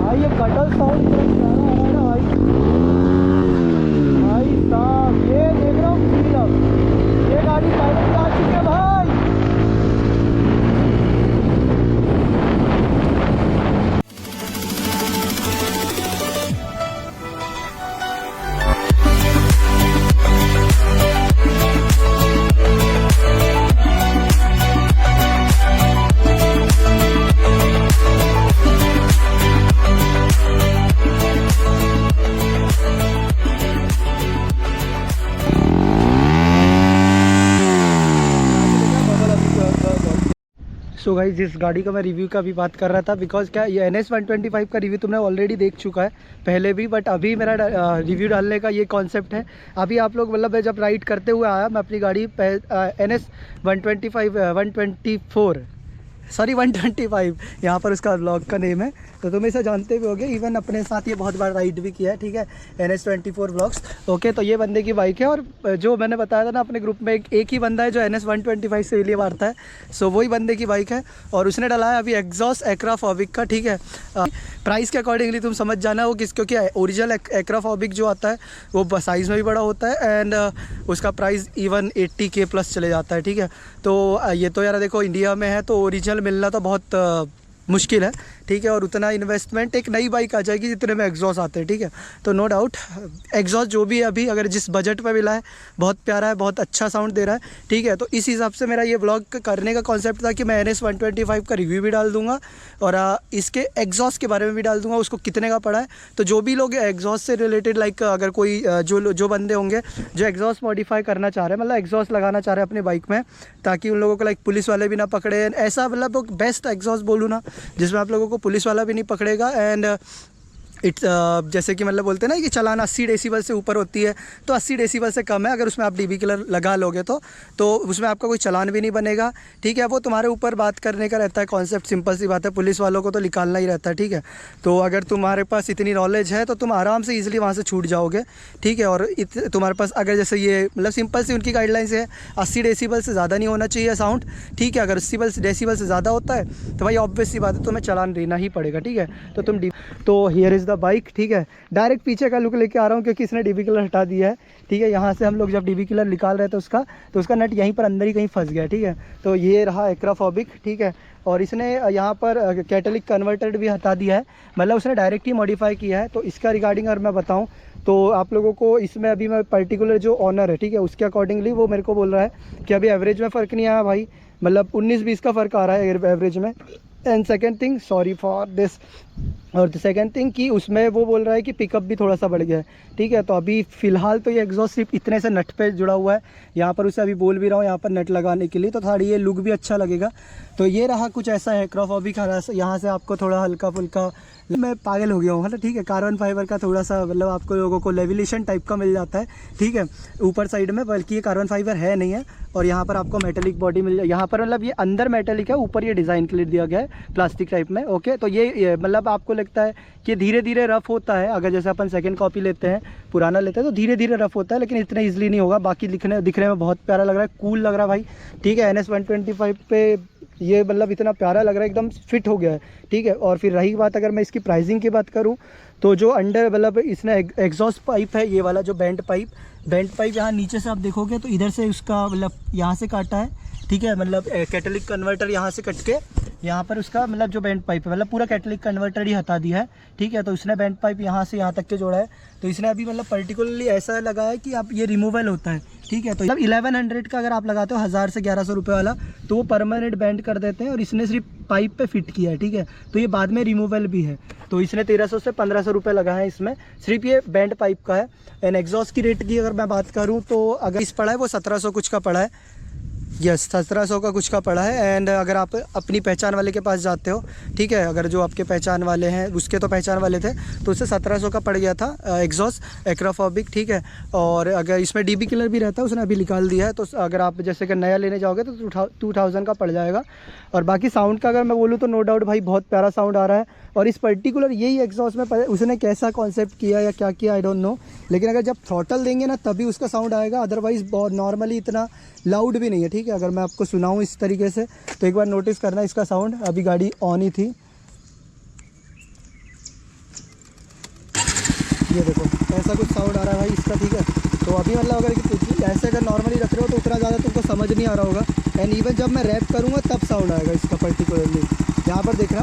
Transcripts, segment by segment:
भाई ये कटल साउंड है ना भाई। भाई साहब ये देख रहा हूँ फील अब, ये गाड़ी पहले भी आ चुकी है भाई। सो गाइस जिस गाड़ी का मैं रिव्यू का भी बात कर रहा था, बिकॉज क्या ये NS 125 का रिव्यू तुमने ऑलरेडी देख चुका है पहले भी, बट अभी मेरा रिव्यू डालने का ये कॉन्सेप्ट है। अभी आप लोग मतलब जब राइड करते हुए आया मैं अपनी गाड़ी NS 125 यहाँ पर उसका ब्लॉग का नेम है, तो तुम इसे जानते भी होगे। इवन अपने साथ ये बहुत बार राइड भी किया है, ठीक है, NS 24 ब्लॉग्स। ओके, तो ये बंदे की बाइक है, और जो मैंने बताया था ना अपने ग्रुप में एक ही बंदा है जो NS 125 से लिए मारता है, सो वही बंदे की बाइक है। और उसने डाला है अभी एग्जॉस्ट एक्रा फॉबिक का, ठीक है। प्राइस के अकॉर्डिंगली तुम समझ जाना वो क्योंकि ओरिजिनल एक्रा फॉबिक जो आता है वो साइज़ में भी बड़ा होता है, एंड उसका प्राइस इवन 80K प्लस चले जाता है, ठीक है। तो ये तो यार देखो इंडिया में है तो ओरिजिनल मिलना तो बहुत मुश्किल है, ठीक है। और उतना इन्वेस्टमेंट एक नई बाइक आ जाएगी जितने में एग्जॉस्ट आते हैं, ठीक है। तो नो डाउट एग्जॉस्ट जो भी है अभी अगर जिस बजट पे मिला है बहुत प्यारा है, बहुत अच्छा साउंड दे रहा है, ठीक है। तो इस हिसाब से मेरा ये व्लॉग करने का कॉन्सेप्ट था कि मैं NS 125 का रिव्यू भी डाल दूंगा और इसके एग्जॉस्ट के बारे में भी डाल दूंगा, उसको कितने का पड़ा है। तो जो भी लोग एग्जॉस्ट से रिलेटेड लाइक अगर कोई जो बंदे होंगे जो एग्जॉस्ट मॉडिफाई करना चाह रहे हैं, मतलब एग्जॉस्ट लगाना चाह रहे हैं अपनी बाइक में, ताकि उन लोगों को लाइक पुलिस वाले भी ना पकड़े, ऐसा मतलब बेस्ट एग्जॉस्ट बोलूँ ना जिसमें आप लोगों को पुलिस वाला भी नहीं पकड़ेगा। एंड जैसे कि मतलब बोलते हैं ना कि चलान 80 डेसिबल से ऊपर होती है, तो 80 डेसिबल से कम है अगर उसमें आप DB किलर लगा लोगे तो उसमें आपका कोई चलान भी नहीं बनेगा, ठीक है। वो तुम्हारे ऊपर बात करने का रहता है कॉन्सेप्ट, सिंपल सी बात है, पुलिस वालों को तो निकालना ही रहता है, ठीक है। तो अगर तुम्हारे पास इतनी नॉलेज है तो तुम आराम से ईजिली वहाँ से छूट जाओगे, ठीक है। और तुम्हारे पास अगर जैसे ये मतलब सिंपल सी उनकी गाइडलाइंस है 80 डेसिबल से ज़्यादा नहीं होना चाहिए साउंड, ठीक है। अगर 80 डेसिबल से ज़्यादा होता है तो भाई ऑब्वियस सी बात है तुम्हें चलान देना ही पड़ेगा, ठीक है। तो हियर इज़ द बाइक, ठीक है। डायरेक्ट पीछे का लुक लेके आ रहा हूँ क्योंकि इसने DB किलर हटा दिया है, ठीक है। यहाँ से हम लोग जब DB किलर निकाल रहे थे तो उसका नट यहीं पर अंदर ही कहीं फंस गया, ठीक है। तो ये रहा एक्रा फॉबिक, ठीक है। और इसने यहाँ पर कैटलिक कन्वर्टर भी हटा दिया है, मतलब उसने डायरेक्ट ही मॉडिफाई किया है। तो इसका रिगार्डिंग अगर मैं बताऊँ तो आप लोगों को इसमें अभी मैं पर्टिकुलर जो ऑनर है, ठीक है, उसके अकॉर्डिंगली वो मेरे को बोल रहा है कि अभी एवरेज में फ़र्क नहीं आया भाई, मतलब 19-20 का फ़र्क आ रहा है एवरेज में। And second thing, sorry for this, और सेकेंड थिंग कि उसमें वो बोल रहा है कि पिकअप भी थोड़ा सा बढ़ गया है, ठीक है। तो अभी फ़िलहाल तो ये एग्जॉस्ट सिर्फ इतने से नट पे जुड़ा हुआ है, यहाँ पर उसे अभी बोल भी रहा हूँ यहाँ पर नट लगाने के लिए, तो थोड़ी ये लुक भी अच्छा लगेगा। तो ये रहा कुछ ऐसा है एक्राफॉबिक, यहाँ से आपको थोड़ा हल्का फुल्का, मैं पागल हो गया हूँ मतलब, ठीक है। कार्बन फाइबर का थोड़ा सा मतलब आपको लोगों को लेविलेशन टाइप का मिल जाता है, ठीक है, ऊपर साइड में, बल्कि ये कार्बन फाइबर है नहीं है। और यहाँ पर आपको मेटेलिक बॉडी मिल जाए, यहाँ पर मतलब ये अंदर मेटेलिक है, ऊपर ये डिज़ाइन के लिए दिया गया है प्लास्टिक टाइप में, ओके। तो ये मतलब आपको लगता है कि धीरे धीरे रफ़ होता है, अगर जैसे अपन सेकंड कॉपी लेते हैं, पुराना लेते हैं तो धीरे धीरे रफ़ होता है, लेकिन इतना ईजिली नहीं होगा। बाकी दिखने में बहुत प्यारा लग रहा है, कूल लग रहा है भाई, ठीक है। NS 125 पे ये मतलब इतना प्यारा लग रहा है, एकदम फिट हो गया है, ठीक है। और फिर रही बात अगर मैं इसकी प्राइसिंग की बात करूं तो जो अंडर मतलब इसने एग्जॉस्ट पाइप है, ये वाला जो बेंट पाइप यहाँ नीचे से आप देखोगे तो इधर से उसका मतलब यहाँ से काटा है, ठीक है। मतलब कैटलिक कन्वर्टर यहाँ से कट के यहाँ पर उसका मतलब जो बेंट पाइप है, मतलब पूरा कैटलिक कन्वर्टर ही हटा दिया है, ठीक है। तो इसने बेंट पाइप यहाँ से यहाँ तक के जोड़ा है। तो इसने अभी मतलब पर्टिकुलरली ऐसा लगा है कि आप ये रिमूवल होता है, ठीक है। तो मतलब 1100 का अगर आप लगाते हो 1000 से 1100 रुपये वाला, तो वो परमानेंट बेंड कर देते हैं, और इसने सिर्फ पाइप पे फिट किया है, ठीक है। तो ये बाद में रिमूवल भी है, तो इसने 1300 से 1500 रुपये लगा है इसमें, सिर्फ ये बेंड पाइप का है। एंड एग्जॉस्ट की रेट की अगर मैं बात करूँ तो अगर इस पड़ा है वो 1700 कुछ का पड़ा है, यस 1700 का कुछ का पड़ा है। एंड अगर आप अपनी पहचान वाले के पास जाते हो, ठीक है, अगर जो आपके पहचान वाले हैं उसके तो पहचान वाले थे तो उससे 1700 का पड़ गया था एग्जॉस्ट एक्राफॉबिक, ठीक है। और अगर इसमें DB किलर भी रहता है, उसने अभी निकाल दिया है, तो अगर आप जैसे कि नया लेने जाओगे तो 2000 का पड़ जाएगा। और बाकी साउंड का अगर मैं बोलूँ तो नो डाउट भाई बहुत प्यारा साउंड आ रहा है। और इस पर्टिकुलर यही एग्जॉस्ट में उसने कैसा कॉन्सेप्ट किया या क्या किया आई डोंट नो, लेकिन अगर जब थ्रॉटल देंगे ना तभी उसका साउंड आएगा, अदरवाइज़ बहुत नॉर्मली इतना लाउड भी नहीं है, ठीक है। अगर मैं आपको सुनाऊँ इस तरीके से तो एक बार नोटिस करना इसका साउंड, अभी गाड़ी ऑन ही थी, ये देखो ऐसा कुछ साउंड आ रहा है भाई इसका, ठीक है। तो अभी मतलब अगर ऐसे अगर नॉर्मली रख रहे हो तो उतना ज़्यादा तुमको समझ नहीं आ रहा होगा। एंड इवन जब मैं रैप करूँगा तब साउंड आएगा इसका पर्टिकुलरली। यहाँ पर देखना,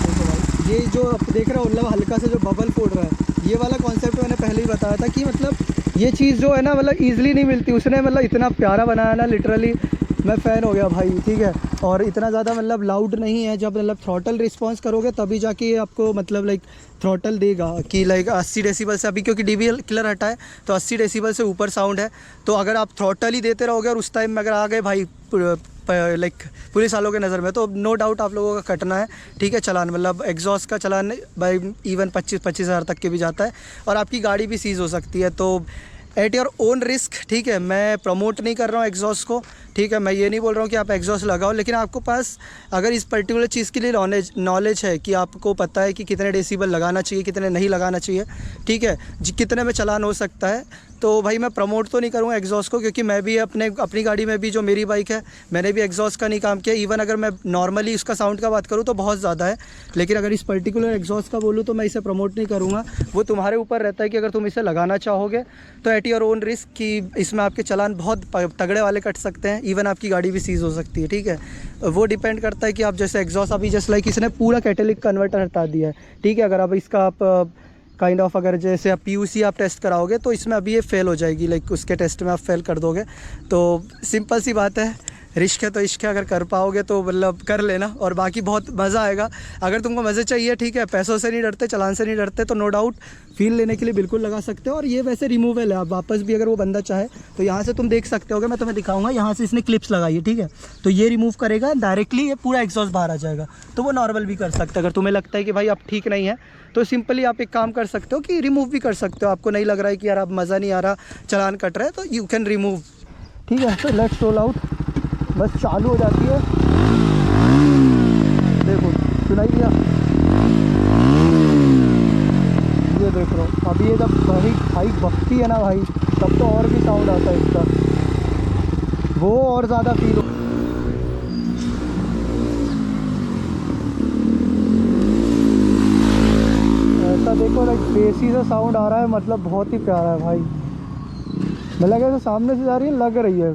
देखो भाई ये जो आप देख रहे हो मतलब हल्का से जो बबल फोड़ रहा है, ये वाला कॉन्सेप्ट मैंने पहले ही बताया था कि मतलब ये चीज़ जो है ना मतलब ईजिली नहीं मिलती। उसने मतलब इतना प्यारा बनाया ना, लिटरली मैं फ़ैन हो गया भाई, ठीक है। और इतना ज़्यादा मतलब लाउड नहीं है, जब मतलब थ्रॉटल रिस्पॉन्स करोगे तभी जाके ये आपको मतलब लाइक थ्रॉटल देगा कि लाइक 80 डेसिबल से, अभी क्योंकि डीबी किलर हटा है तो 80 डेसिबल से ऊपर साउंड है। तो अगर आप थ्रॉटल ही देते रहोगे और उस टाइम में अगर आ गए भाई लाइक पुलिस वालों के नज़र में, तो नो डाउट आप लोगों का कटना है, ठीक है, चालान। मतलब एग्जॉस्ट का चालान भाई इवन 25-25 हज़ार तक के भी जाता है और आपकी गाड़ी भी सीज़ हो सकती है। तो एट योर ओन रिस्क, ठीक है। मैं प्रमोट नहीं कर रहा हूँ एग्जॉस्ट को, ठीक है। मैं ये नहीं बोल रहा हूँ कि आप एग्जॉस्ट लगाओ, लेकिन आपको पास अगर इस पर्टिकुलर चीज़ के लिए नॉलेज है कि आपको पता है कि कितने डेसिबल लगाना चाहिए, कितने नहीं लगाना चाहिए, ठीक है, कितने में चालान हो सकता है, तो भाई मैं प्रमोट तो नहीं करूँगा एग्जॉस्ट को, क्योंकि मैं भी अपनी गाड़ी में भी, जो मेरी बाइक है, मैंने भी एग्जॉस्ट का नहीं काम किया। इवन अगर मैं नॉर्मली उसका साउंड का बात करूँ तो बहुत ज़्यादा है, लेकिन अगर इस पर्टिकुलर एग्जॉस्ट का बोलूँ तो मैं इसे प्रमोट नहीं करूँगा। वो तुम्हारे ऊपर रहता है कि अगर तुम इसे लगाना चाहोगे तो एट योर ओन रिस्क, कि इसमें आपके चालान बहुत तगड़े वाले कट सकते हैं, इवन आपकी गाड़ी भी सीज़ हो सकती है, ठीक है। वो डिपेंड करता है कि आप जैसे एग्जॉस्ट, अभी जस्ट लाइक इसने पूरा कैटेलिक कन्वर्टर हटा दिया है, ठीक है। अगर अब इसका आप काइंड ऑफ अगर जैसे आप पीयूसी आप टेस्ट कराओगे तो इसमें अभी ये फेल हो जाएगी, लाइक उसके टेस्ट में आप फेल कर दोगे। तो सिंपल सी बात है, रिश्क है तो इश्क है, अगर कर पाओगे तो मतलब कर लेना, और बाकी बहुत मज़ा आएगा। अगर तुमको मज़े चाहिए, ठीक है, पैसों से नहीं डरते, चालान से नहीं डरते, तो नो डाउट फील लेने के लिए बिल्कुल लगा सकते हो। और ये वैसे रिमूवल है, आप वापस भी अगर वो बंदा चाहे तो यहाँ से तुम देख सकते होगे, मैं तुम्हें दिखाऊंगा। यहाँ से इसने क्लिप्स लगाई है, ठीक है, तो ये रिमूव करेगा डायरेक्टली, ये पूरा एग्जॉस्ट बाहर आ जाएगा। तो वो नॉर्मल भी कर सकते हैं। अगर तुम्हें लगता है कि भाई अब ठीक नहीं है तो सिंपली आप एक काम कर सकते हो कि रिमूव भी कर सकते हो। आपको नहीं लग रहा है कि यार अब मज़ा नहीं आ रहा, चालान कट रहा है, तो यू कैन रिमूव, ठीक है। तो लेट्स रोल आउट, बस चालू हो जाती है, देखो सुनाई दिया, ये देख रहा हूँ। अभी ये जब हाई बकती है ना भाई, तब तो और भी साउंड आता है इसका, वो और ज़्यादा फील हो। ऐसा देखो लाइक बेसी से साउंड आ रहा है, मतलब बहुत ही प्यारा है भाई। मतलब ऐसे सामने से जा रही है, लग रही है